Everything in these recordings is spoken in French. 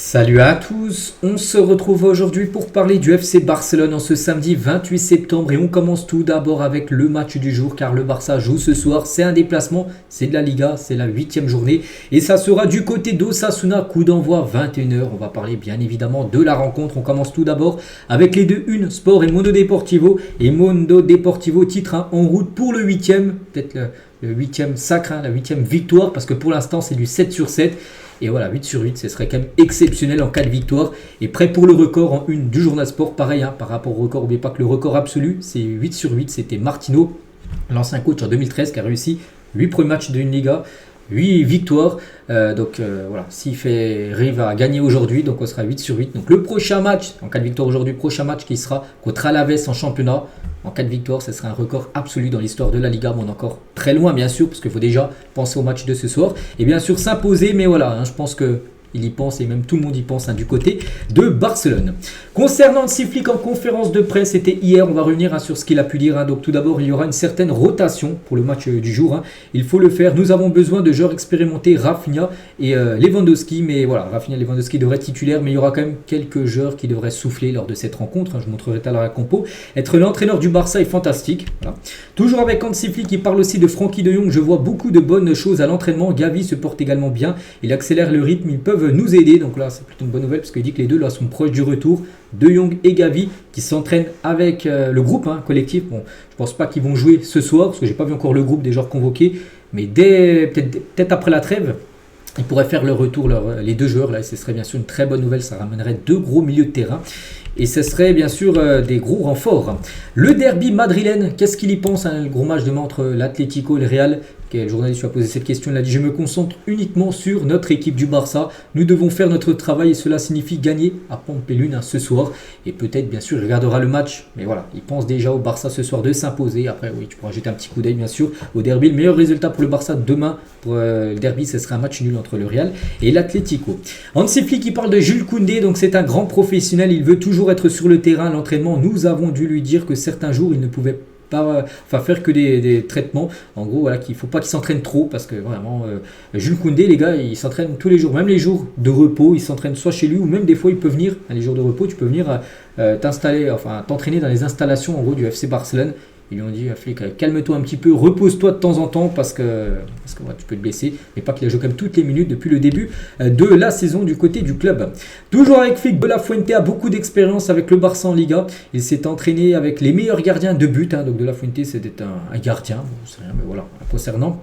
Salut à tous, on se retrouve aujourd'hui pour parler du FC Barcelone en ce samedi 28 septembre et on commence tout d'abord avec le match du jour car le Barça joue ce soir, c'est un déplacement, c'est de la Liga, c'est la 8e journée et ça sera du côté d'Osasuna, coup d'envoi 21h, on va parler bien évidemment de la rencontre, on commence tout d'abord avec les deux une Sport et Mundo Deportivo titre 1 en route pour le 8e, peut-être le 8e sacre, la 8e victoire parce que pour l'instant c'est du 7 sur 7. Et voilà, 8 sur 8, ce serait quand même exceptionnel en cas de victoire. Et prêt pour le record en une du Journal Sport. Pareil, par rapport au record, n'oubliez pas que le record absolu, c'est 8 sur 8. C'était Martino, l'ancien coach en 2013, qui a réussi 8 premiers matchs d'une Liga. 8 victoires, voilà, s'il arrive à gagner aujourd'hui, donc on sera 8 sur 8. Donc le prochain match, en cas de victoire aujourd'hui, prochain match qui sera contre Alaves en championnat. En cas de victoire, ce sera un record absolu dans l'histoire de la Liga. Bon, on est encore très loin bien sûr, parce qu'il faut déjà penser au match de ce soir. Et bien sûr s'imposer, mais voilà, je pense que il y pense et même tout le monde y pense du côté de Barcelone. Concernant Hansi Flick en conférence de presse, c'était hier, on va revenir sur ce qu'il a pu dire. Donc tout d'abord, il y aura une certaine rotation pour le match du jour. Il faut le faire. Nous avons besoin de joueurs expérimentés, Rafinha et Lewandowski. Mais voilà, Rafinha et Lewandowski devraient être titulaires, mais il y aura quand même quelques joueurs qui devraient souffler lors de cette rencontre. Je vous montrerai tout à l'heure la compo. Être l'entraîneur du Barça est fantastique. Voilà. Toujours avec Hansi Flick, il parle aussi de Frenkie de Jong. Je vois beaucoup de bonnes choses à l'entraînement. Gavi se porte également bien. Il accélère le rythme. Ils peuvent nous aider, donc là c'est plutôt une bonne nouvelle parce qu'il dit que les deux là sont proches du retour, De Jong et Gavi qui s'entraînent avec le groupe collectif. Bon, je pense pas qu'ils vont jouer ce soir parce que j'ai pas vu encore le groupe des joueurs convoqués, mais peut-être après la trêve ils pourraient faire le retour les deux joueurs là et ce serait bien sûr une très bonne nouvelle, ça ramènerait deux gros milieux de terrain. Et ce serait bien sûr des gros renforts. Le derby madrilène, qu'est-ce qu'il y pense le gros match demain entre l'Atlético et le Real. Le journaliste lui a posé cette question, il a dit « Je me concentre uniquement sur notre équipe du Barça. Nous devons faire notre travail et cela signifie gagner à Pampelune ce soir. » Et peut-être bien sûr il regardera le match. Mais voilà, il pense déjà au Barça ce soir de s'imposer. Après oui, tu pourras jeter un petit coup d'œil bien sûr au derby. Le meilleur résultat pour le Barça demain pour le derby, ce sera un match nul entre le Real et l'Atlético. Hansi Flick qui parle de Jules Koundé, donc c'est un grand professionnel. Il veut toujours être sur le terrain. L'entraînement, nous avons dû lui dire que certains jours il ne pouvait pas faire que des traitements. En gros, voilà, qu'il ne faut pas qu'il s'entraîne trop parce que vraiment, Jules Koundé, les gars, il s'entraîne tous les jours, même les jours de repos, il s'entraîne soit chez lui ou même des fois il peut venir, les jours de repos, tu peux venir t'entraîner dans les installations en gros du FC Barcelone. Ils lui ont dit, Flick, calme-toi un petit peu, repose-toi de temps en temps parce que ouais, tu peux te blesser. Mais pas qu'il a joué quand même toutes les minutes depuis le début de la saison du côté du club. Toujours avec Flick, De La Fuente a beaucoup d'expérience avec le Barça en Liga. Il s'est entraîné avec les meilleurs gardiens de but. Donc De La Fuente, c'était un gardien. Bon, c'est rien, mais voilà, concernant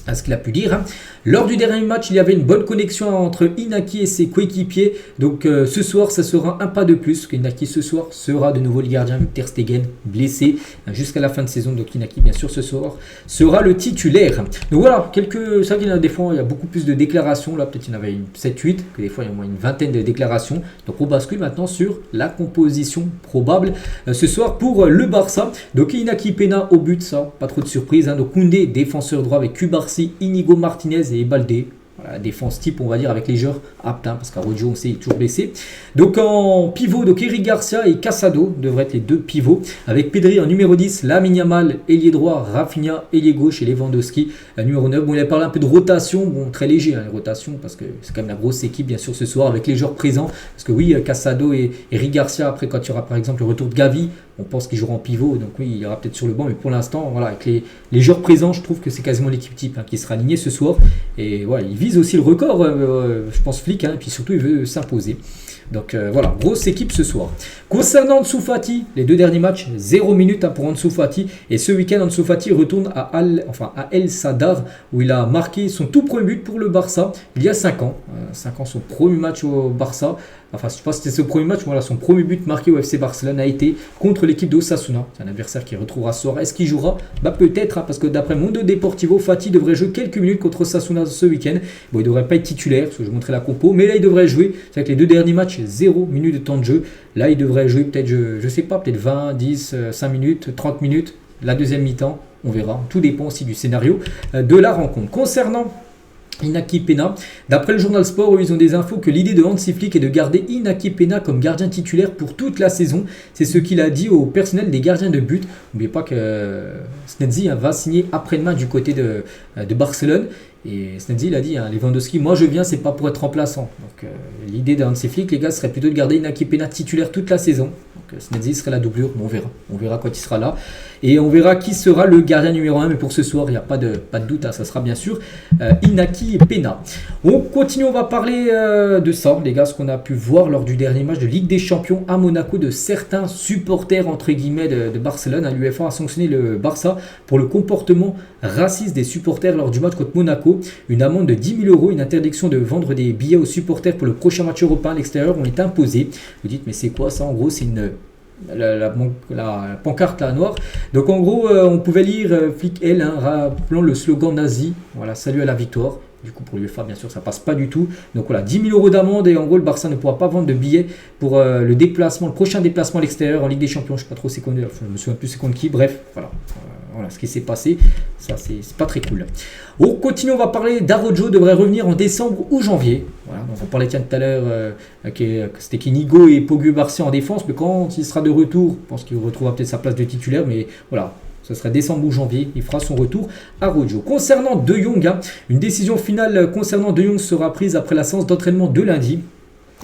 à ce qu'il a pu dire. Lors du dernier match, il y avait une bonne connexion entre Inaki et ses coéquipiers. Donc ce soir, ça sera un pas de plus. Inaki ce soir sera de nouveau le gardien avec Ter Stegen blessé jusqu'à la fin de saison. Donc Inaki, bien sûr, ce soir sera le titulaire. Donc voilà, c'est vrai qu'il y en a des fois, il y a beaucoup plus de déclarations. Là, peut-être il y en avait une 7-8, que des fois il y a au moins une vingtaine de déclarations. Donc on bascule maintenant sur la composition probable ce soir pour le Barça. Donc Inaki Pena au but, ça, pas trop de surprise. Donc Koundé, défenseur droit avec Cubarsí, Inigo Martinez et Baldé. Voilà, défense type, on va dire, avec les joueurs aptes, parce qu'Araujo, on sait, il est toujours blessé. Donc en pivot, donc Eric Garcia et Casado devraient être les deux pivots. Avec Pedri en numéro 10, Lamine Yamal, ailier droit, Rafinha, ailier gauche et Lewandowski, numéro 9. Bon, il a parlé un peu de rotation, bon, très léger, les rotations, parce que c'est quand même la grosse équipe, bien sûr, ce soir, avec les joueurs présents. Parce que oui, Casado et Eric Garcia, après, quand il y aura par exemple le retour de Gavi, on pense qu'il jouera en pivot, donc oui, il y aura peut-être sur le banc, mais pour l'instant, voilà, avec les joueurs présents, je trouve que c'est quasiment l'équipe type qui sera alignée ce soir. Et voilà, il vise aussi le record, je pense, Flick, et puis surtout, il veut s'imposer. Donc voilà, grosse équipe ce soir. Concernant Ansu Fati, les deux derniers matchs, 0 minutes pour Ansu Fati. Et ce week-end, Ansu Fati retourne à El Sadar, où il a marqué son tout premier but pour le Barça, il y a 5 ans. 5 ans, son premier match au Barça. Enfin, je ne sais pas si c'était ce premier match, voilà, son premier but marqué au FC Barcelone a été contre l'équipe d'Osasuna. C'est un adversaire qui retrouvera ce soir. Est-ce qu'il jouera? Peut-être, parce que d'après Mundo Deportivo, Fati devrait jouer quelques minutes contre Osasuna ce week-end. Bon, il ne devrait pas être titulaire, parce que je vous montrais la compo, mais là, il devrait jouer. C'est avec les deux derniers matchs, 0 minutes de temps de jeu. Là, il devrait jouer peut-être, je ne sais pas, peut-être 20, 10, 5 minutes, 30 minutes. La deuxième mi-temps, on verra. Tout dépend aussi du scénario de la rencontre. Concernant Inaki Pena, d'après le Journal Sport, ils ont des infos que l'idée de Hansi Flick est de garder Inaki Pena comme gardien titulaire pour toute la saison. C'est ce qu'il a dit au personnel des gardiens de but. N'oubliez pas que Snedzi va signer après-demain du côté de Barcelone. Et Snedzi, il a dit, hein, Lewandowski, moi je viens, c'est pas pour être remplaçant. Donc l'idée d'un de ses flics, les gars, serait plutôt de garder Inaki Peña titulaire toute la saison. Donc Snedzi serait la doublure, mais on verra. On verra quand il sera là. Et on verra qui sera le gardien numéro 1. Mais pour ce soir, il n'y a pas de doute, hein, ça sera bien sûr Inaki Peña. On continue, on va parler de ça, les gars, ce qu'on a pu voir lors du dernier match de Ligue des Champions à Monaco de certains supporters, entre guillemets, de Barcelone. L'UEFA a sanctionné le Barça pour le comportement raciste des supporters lors du match contre Monaco. Une amende de 10 000 €, une interdiction de vendre des billets aux supporters pour le prochain match européen à l'extérieur ont été imposés. Vous dites, mais c'est quoi ça? En gros, c'est la pancarte là, noire. Donc en gros, on pouvait lire flic L, hein, rappelant le slogan nazi. Voilà, salut à la victoire. Du coup, pour l'UEFA, bien sûr, ça passe pas du tout. Donc voilà, 10 000 € d'amende et en gros, le Barça ne pourra pas vendre de billets pour le prochain déplacement à l'extérieur en Ligue des Champions. Je ne sais pas trop c'est contre, je me souviens plus c'est contre qui. Bref, voilà. Voilà ce qui s'est passé. Ça, c'est pas très cool. On continue, on va parler d'Araujo, devrait revenir en décembre ou janvier. Voilà, donc on parlait tout à l'heure que c'était Kinigo et Pogu Barcia en défense, mais quand il sera de retour, je pense qu'il retrouvera peut-être sa place de titulaire, mais voilà. Ce serait décembre ou janvier, il fera son retour à Araujo. Concernant De Jong, hein, une décision finale concernant De Jong sera prise après la séance d'entraînement de lundi.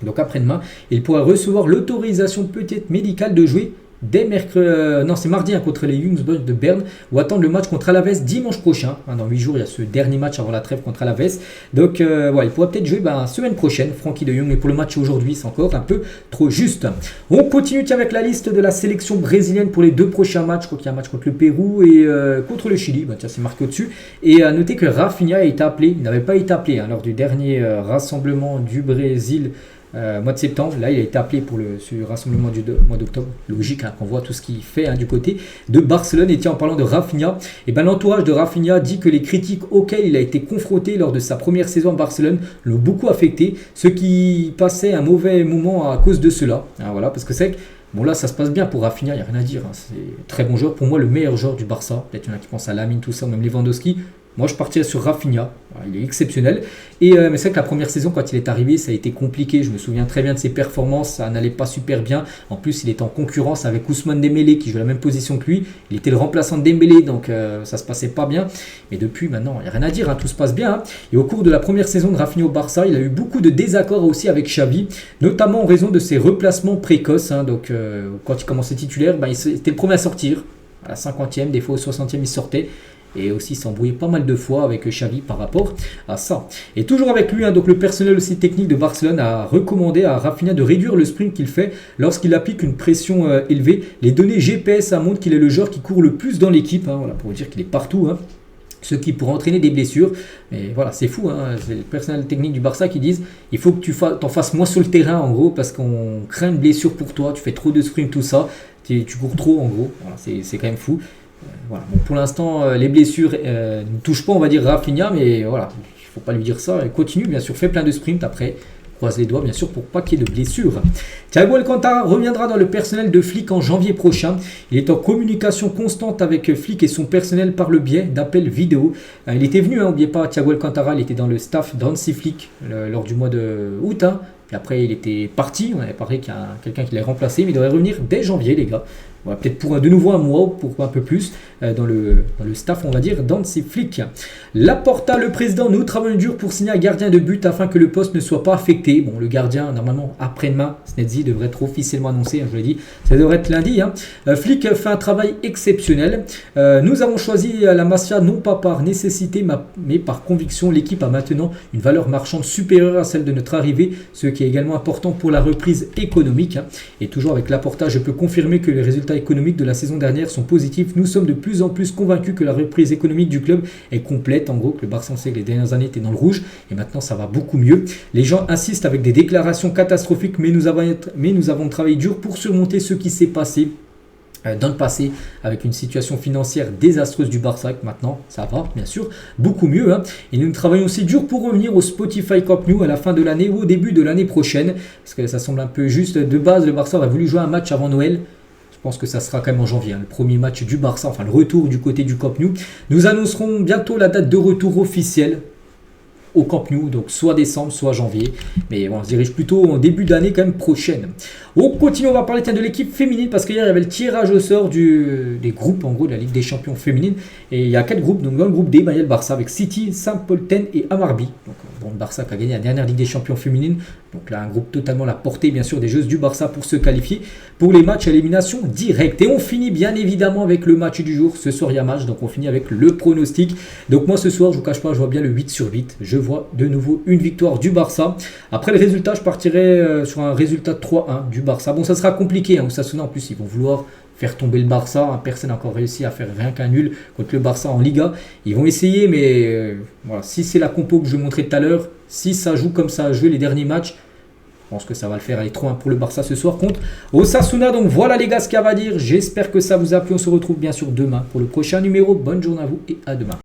Donc après-demain, il pourra recevoir l'autorisation peut-être médicale de jouer dès mercredi, c'est mardi hein, contre les Young Boys de Berne, ou attendre le match contre Alaves dimanche prochain. Hein, dans 8 jours, il y a ce dernier match avant la trêve contre Alaves. Donc voilà, il pourra peut-être jouer semaine prochaine, Frankie de Jong, mais pour le match aujourd'hui, c'est encore un peu trop juste. On continue avec la liste de la sélection brésilienne pour les 2 prochains matchs. Je crois qu'il y a un match contre le Pérou et contre le Chili. Tiens, c'est marqué au-dessus. Et à noter que Rafinha a été appelé, il n'avait pas été appelé hein, lors du dernier rassemblement du Brésil. Mois de septembre, là il a été appelé pour ce rassemblement du mois d'octobre. Logique hein, qu'on voit tout ce qu'il fait hein, du côté de Barcelone. Et tiens, en parlant de Rafinha, l'entourage de Rafinha dit que les critiques auxquelles il a été confronté lors de sa première saison à Barcelone l'ont beaucoup affecté, ce qui passait un mauvais moment à cause de cela. Hein, voilà, parce que c'est que bon là ça se passe bien pour Rafinha, il n'y a rien à dire. Hein, c'est très bon joueur, pour moi le meilleur joueur du Barça. Peut-être il y en a qui pensent à Lamine, tout ça, même Lewandowski. Moi, je partirais sur Rafinha. Il est exceptionnel. Mais c'est vrai que la première saison, quand il est arrivé, ça a été compliqué. Je me souviens très bien de ses performances. Ça n'allait pas super bien. En plus, il était en concurrence avec Ousmane Dembélé, qui joue la même position que lui. Il était le remplaçant de Dembélé, donc ça se passait pas bien. Mais depuis, maintenant, il n'y a rien à dire. Hein, tout se passe bien. Hein. Et au cours de la première saison de Rafinha au Barça, il a eu beaucoup de désaccords aussi avec Xavi, notamment en raison de ses replacements précoces. Hein. Donc, quand il commençait titulaire, c'était le premier à sortir. À la 50e, des fois au 60e, il sortait. Et aussi s'embrouiller pas mal de fois avec Xavi par rapport à ça. Et toujours avec lui, hein, donc le personnel aussi technique de Barcelone a recommandé à Rafinha de réduire le sprint qu'il fait lorsqu'il applique une pression élevée. Les données GPS montrent qu'il est le joueur qui court le plus dans l'équipe, hein, voilà, pour dire qu'il est partout. Hein. Ce qui pourrait entraîner des blessures. Mais voilà, c'est fou, hein. C'est le personnel technique du Barça qui disent il faut que tu t'en fasses moins sur le terrain en gros, parce qu'on craint une blessure pour toi, tu fais trop de sprint, tout ça, tu cours trop en gros, voilà, c'est quand même fou. Voilà. Bon, pour l'instant, les blessures ne touchent pas, on va dire, Rafinha, mais voilà, il ne faut pas lui dire ça. Il continue, bien sûr, fait plein de sprints après. Croise les doigts, bien sûr, pour pas qu'il y ait de blessures. Thiago Alcantara reviendra dans le personnel de Flick en janvier prochain. Il est en communication constante avec Flick et son personnel par le biais d'appels vidéo. Il était venu, n'oubliez pas, Thiago Alcantara, il était dans le staff d'Hansi Flick lors du mois d'août. Hein. Puis après, il était parti. On avait parlé qu'il y a quelqu'un qui l'a remplacé, mais il devrait revenir dès janvier, les gars. Voilà, peut-être pour de nouveau un mois ou pour un peu plus dans le staff, on va dire, d'Hansi Flick. Laporta, le président, nous travaillons dur pour signer un gardien de but afin que le poste ne soit pas affecté. Bon, le gardien, normalement, après-demain, Snedzi devrait être officiellement annoncé, hein, je vous l'ai dit, ça devrait être lundi. Hein. Flick fait un travail exceptionnel. Nous avons choisi la Masia non pas par nécessité, mais par conviction. L'équipe a maintenant une valeur marchande supérieure à celle de notre arrivée, ce qui est également important pour la reprise économique. Hein. Et toujours avec Laporta, je peux confirmer que les résultats économiques de la saison dernière sont positifs. Nous sommes de plus en plus convaincus que la reprise économique du club est complète. En gros, que le Barça, on sait que les dernières années étaient dans le rouge et maintenant ça va beaucoup mieux. Les gens insistent avec des déclarations catastrophiques, mais nous avons travaillé dur pour surmonter ce qui s'est passé dans le passé avec une situation financière désastreuse du Barça. Maintenant ça va bien sûr beaucoup mieux, hein. Et nous travaillons aussi dur pour revenir au Spotify Camp Nou à la fin de l'année ou au début de l'année prochaine, parce que ça semble un peu juste. De base, le Barça aurait voulu jouer un match avant Noël. Je pense que ça sera quand même en janvier, hein, le premier match du Barça, enfin le retour du côté du Camp Nou. Nous annoncerons bientôt la date de retour officielle au Camp Nou, donc soit décembre, soit janvier. Mais bon, on se dirige plutôt en début d'année quand même prochaine. On continue, on va parler de l'équipe féminine parce qu'hier il y avait le tirage au sort des groupes en gros de la Ligue des Champions féminine. Et il y a 4 groupes, donc dans le groupe D, il y a le Barça avec City, Saint-Polten et Amarby. Donc bon, le Barça qui a gagné la dernière Ligue des Champions féminine. Donc là un groupe totalement à la portée bien sûr des joueuses du Barça pour se qualifier pour les matchs à élimination directe. Et on finit bien évidemment avec le match du jour. Ce soir il y a match, donc on finit avec le pronostic. Donc moi ce soir je vous cache pas, je vois bien le 8/8. Je vois de nouveau une victoire du Barça. Après le résultat, je partirai sur un résultat de 3-1 du Barça. Bon, ça sera compliqué, Osasuna en plus ils vont vouloir faire tomber le Barça. Personne n'a encore réussi à faire rien qu'un nul contre le Barça en Liga. Ils vont essayer, mais voilà, si c'est la compo que je vous montrais tout à l'heure, si ça joue comme ça a joué les derniers matchs, je pense que ça va le faire. Allez, 3-1 pour le Barça ce soir contre Osasuna. Donc voilà les gars ce qu'il y a à dire. J'espère que ça vous a plu. On se retrouve bien sûr demain pour le prochain numéro. Bonne journée à vous et à demain.